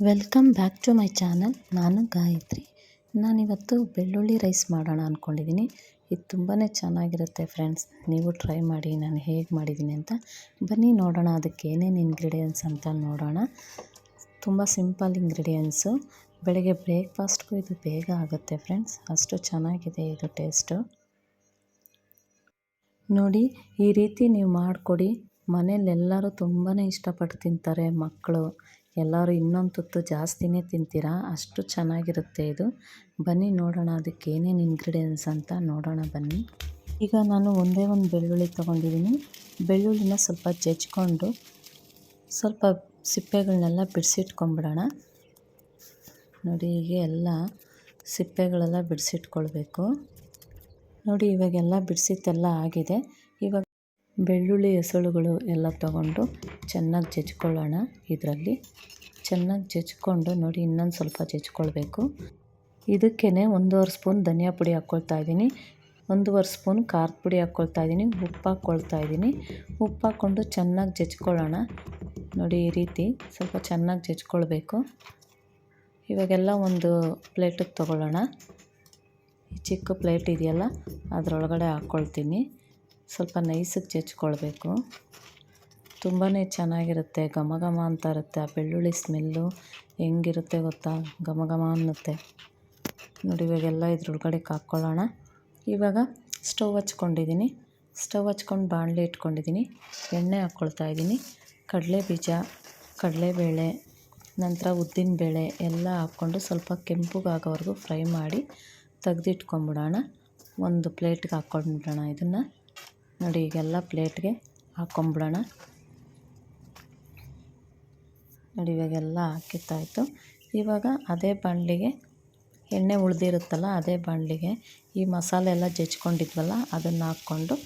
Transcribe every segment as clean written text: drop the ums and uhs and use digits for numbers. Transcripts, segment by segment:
Welcome back to my channel. ನಾನು ಗಾಯತ್ರಿ. ನಾನಿವತ್ತು ಬೆಳ್ಳುಳ್ಳಿ ರೈಸ್ ಮಾಡೋಣ ಅಂದ್ಕೊಂಡಿದ್ದೀನಿ. ಇದು ತುಂಬಾ ಚೆನ್ನಾಗಿರುತ್ತೆ ಫ್ರೆಂಡ್ಸ್. ನೀವು ಟ್ರೈ ಮಾಡಿ ನಾನು ಹೇಗೆ ಮಾಡಿದ್ದೀನಿ ಅಂತ. ಬನ್ನಿ ನೋಡೋಣ ಅದಕ್ಕೆ ಏನೇನು ಇಂಗ್ರೀಡಿಯೆಂಟ್ಸ್ ಅಂತ ನೋಡೋಣ. ತುಂಬ ಸಿಂಪಲ್ ಇಂಗ್ರೀಡಿಯೆಂಟ್ಸು. ಬೆಳಗ್ಗೆ ಬ್ರೇಕ್ಫಾಸ್ಟ್ಗೂ ಇದು ಬೇಗ ಆಗುತ್ತೆ ಫ್ರೆಂಡ್ಸ್. ಅಷ್ಟು ಚೆನ್ನಾಗಿದೆ ಇದು ಟೇಸ್ಟು. ನೋಡಿ, ಈ ರೀತಿ ನೀವು ಮಾಡಿಕೊಡಿ. ಮನೇಲೆಲ್ಲರೂ ತುಂಬಾ ಇಷ್ಟಪಟ್ಟು ತಿಂತಾರೆ. ಮಕ್ಕಳು ಎಲ್ಲರೂ ಇನ್ನೊಂದು ತುತ್ತು ಜಾಸ್ತಿನೇ ತಿಂತೀರಾ, ಅಷ್ಟು ಚೆನ್ನಾಗಿರುತ್ತೆ ಇದು. ಬನ್ನಿ ನೋಡೋಣ ಅದಕ್ಕೆ ಏನೇನು ಇಂಗ್ರೀಡಿಯೆಂಟ್ಸ್ ಅಂತ ನೋಡೋಣ ಬನ್ನಿ. ಈಗ ನಾನು ಒಂದೇ ಒಂದು ಬೆಳ್ಳುಳ್ಳಿ ತೊಗೊಂಡಿದ್ದೀನಿ. ಬೆಳ್ಳುಳ್ಳಿನ ಸ್ವಲ್ಪ ಜಜ್ಜಿಕೊಂಡು ಸ್ವಲ್ಪ ಸಿಪ್ಪೆಗಳನ್ನೆಲ್ಲ ಬಿಡಿಸಿಟ್ಕೊಂಬಿಡೋಣ. ನೋಡಿ, ಹೀಗೆ ಎಲ್ಲ ಸಿಪ್ಪೆಗಳೆಲ್ಲ ಬಿಡಿಸಿಟ್ಕೊಳ್ಬೇಕು. ನೋಡಿ, ಇವಾಗೆಲ್ಲ ಬಿಡಿಸಿದ್ದೆಲ್ಲ ಆಗಿದೆ. ಇವಾಗ ಬೆಳ್ಳುಳ್ಳಿ ಎಸಳುಗಳು ಎಲ್ಲ ತಗೊಂಡು ಚೆನ್ನಾಗಿ ಜಜ್ಕೊಳ್ಳೋಣ. ಇದರಲ್ಲಿ ಚೆನ್ನಾಗಿ ಜಜ್ಕೊಂಡು ನೋಡಿ, ಇನ್ನೊಂದು ಸ್ವಲ್ಪ ಜಜ್ಕೊಳ್ಬೇಕು. ಇದಕ್ಕೇ 1.5 ಸ್ಪೂನ್ ಧನಿಯಾ ಪುಡಿ ಹಾಕ್ಕೊಳ್ತಾ ಇದ್ದೀನಿ, 1.5 ಸ್ಪೂನ್ ಖಾರದ ಪುಡಿ ಹಾಕ್ಕೊಳ್ತಾ ಇದ್ದೀನಿ, ಉಪ್ಪು ಹಾಕ್ಕೊಳ್ತಾ ಇದ್ದೀನಿ. ಉಪ್ಪು ಹಾಕ್ಕೊಂಡು ಚೆನ್ನಾಗಿ ಜಜ್ಕೊಳ್ಳೋಣ. ನೋಡಿ, ಈ ರೀತಿ ಸ್ವಲ್ಪ ಚೆನ್ನಾಗಿ ಜಜ್ಕೊಳ್ಬೇಕು. ಇವಾಗೆಲ್ಲ ಒಂದು ಪ್ಲೇಟಿಗೆ ತೊಗೊಳ್ಳೋಣ. ಈ ಚಿಕ್ಕ ಪ್ಲೇಟ್ ಇದೆಯಲ್ಲ, ಅದರೊಳಗಡೆ ಹಾಕ್ಕೊಳ್ತೀನಿ. ಸ್ವಲ್ಪ ನೈಸಿಗೆ ಜಜ್ಕೊಳ್ಬೇಕು. ತುಂಬಾ ಚೆನ್ನಾಗಿರುತ್ತೆ, ಘಮ ಘಮ ಅಂತ ಇರುತ್ತೆ. ಆ ಬೆಳ್ಳುಳ್ಳಿ ಸ್ಮೆಲ್ಲು ಹೆಂಗಿರುತ್ತೆ ಗೊತ್ತಾ, ಘಮ ಘಮ ಅನ್ನುತ್ತೆ. ನೋಡಿ, ಇವಾಗೆಲ್ಲ ಇದ್ರೊಳಗಡೆ ಹಾಕ್ಕೊಳ್ಳೋಣ. ಇವಾಗ ಸ್ಟವ್ ಹಚ್ಕೊಂಡಿದ್ದೀನಿ. ಸ್ಟವ್ ಹಚ್ಕೊಂಡು ಬಾಣಲೆ ಇಟ್ಕೊಂಡಿದ್ದೀನಿ. ಎಣ್ಣೆ ಹಾಕ್ಕೊಳ್ತಾ ಇದ್ದೀನಿ. ಕಡಲೆಬೀಜ, ಕಡಲೆಬೇಳೆ, ನಂತರ ಉದ್ದಿನಬೇಳೆ ಎಲ್ಲ ಹಾಕ್ಕೊಂಡು ಸ್ವಲ್ಪ ಕೆಂಪುಗಾಗೋವರೆಗೂ ಫ್ರೈ ಮಾಡಿ ತೆಗೆದಿಟ್ಕೊಂಬಿಡೋಣ. ಒಂದು ಪ್ಲೇಟ್ಗೆ ಹಾಕ್ಕೊಂಡ್ಬಿಡೋಣ ಇದನ್ನು. ನೋಡಿ, ಈಗೆಲ್ಲ ಪ್ಲೇಟ್ಗೆ ಹಾಕ್ಕೊಂಬಿಡೋಣ. ನೋಡಿ, ಇವಾಗೆಲ್ಲ ಹಾಕಿತ್ತಾಯಿತು. ಇವಾಗ ಅದೇ ಬಾಣಲಿಗೆ ಎಣ್ಣೆ ಉಳಿದಿರುತ್ತಲ್ಲ, ಅದೇ ಬಾಣಲಿಗೆ ಈ ಮಸಾಲೆ ಎಲ್ಲ ಜಜ್ಕೊಂಡಿದ್ವಲ್ಲ ಅದನ್ನು ಹಾಕ್ಕೊಂಡು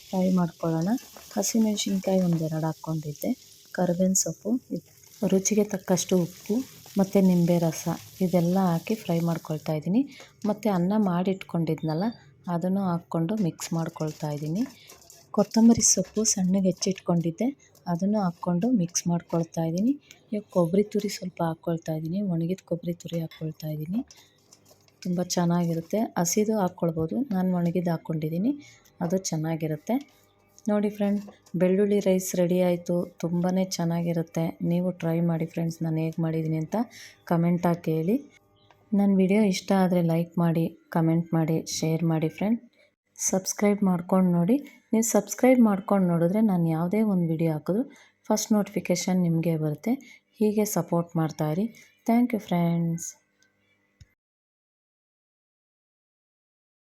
ಫ್ರೈ ಮಾಡ್ಕೊಳ್ಳೋಣ. ಹಸಿಮೆಣ್ಸಿನ್ಕಾಯಿ 1-2 ಹಾಕ್ಕೊಂಡಿದ್ದೆ, ಕರಿಬೇವಿನ ಸೊಪ್ಪು, ರುಚಿಗೆ ತಕ್ಕಷ್ಟು ಉಪ್ಪು ಮತ್ತು ನಿಂಬೆ ರಸ ಇದೆಲ್ಲ ಹಾಕಿ ಫ್ರೈ ಮಾಡ್ಕೊಳ್ತಾ ಇದ್ದೀನಿ. ಮತ್ತು ಅನ್ನ ಮಾಡಿಟ್ಕೊಂಡಿದ್ನಲ್ಲ ಅದನ್ನು ಹಾಕ್ಕೊಂಡು ಮಿಕ್ಸ್ ಮಾಡ್ಕೊಳ್ತಾ ಇದ್ದೀನಿ. ಕೊತ್ತಂಬರಿ ಸೊಪ್ಪು ಸಣ್ಣಗೆ ಹೆಚ್ಚಿಟ್ಕೊಂಡಿದ್ದೆ, ಅದನ್ನು ಹಾಕ್ಕೊಂಡು ಮಿಕ್ಸ್ ಮಾಡ್ಕೊಳ್ತಾ ಇದ್ದೀನಿ. ಈಗ ಕೊಬ್ಬರಿ ತುರಿ ಸ್ವಲ್ಪ ಹಾಕ್ಕೊಳ್ತಾ ಇದ್ದೀನಿ, ಒಣಗಿದ ಕೊಬ್ಬರಿ ತುರಿ ಹಾಕ್ಕೊಳ್ತಾ ಇದ್ದೀನಿ. ತುಂಬ ಚೆನ್ನಾಗಿರುತ್ತೆ. ಹಸಿದು ಹಾಕ್ಕೊಳ್ಬೋದು, ನಾನು ಒಣಗಿದ್ದು ಹಾಕ್ಕೊಂಡಿದ್ದೀನಿ, ಅದು ಚೆನ್ನಾಗಿರುತ್ತೆ. ನೋಡಿ ಫ್ರೆಂಡ್, ಬೆಳ್ಳುಳ್ಳಿ ರೈಸ್ ರೆಡಿ ಆಯಿತು. ತುಂಬಾ ಚೆನ್ನಾಗಿರುತ್ತೆ. ನೀವು ಟ್ರೈ ಮಾಡಿ ಫ್ರೆಂಡ್ಸ್. ನಾನು ಹೇಗೆ ಮಾಡಿದ್ದೀನಿ ಅಂತ ಕಮೆಂಟಾಗಿ ಹೇಳಿ. ನನ್ನ ವಿಡಿಯೋ ಇಷ್ಟ ಆದರೆ ಲೈಕ್ ಮಾಡಿ, ಕಮೆಂಟ್ ಮಾಡಿ, ಶೇರ್ ಮಾಡಿ ಫ್ರೆಂಡ್. ಸಬ್ಸ್ಕ್ರೈಬ್ ಮಾಡ್ಕೊಂಡು ನೋಡಿ. ನೀವು ಸಬ್ಸ್ಕ್ರೈಬ್ ಮಾಡ್ಕೊಂಡು ನೋಡಿದ್ರೆ ನಾನು ಯಾವುದೇ ಒಂದು ವಿಡಿಯೋ ಹಾಕಿದ್ರು ಫಸ್ಟ್ ನೋಟಿಫಿಕೇಷನ್ ನಿಮಗೆ ಬರುತ್ತೆ. ಹೀಗೆ ಸಪೋರ್ಟ್ ಮಾಡ್ತಾಯಿರಿ. Thank you friends.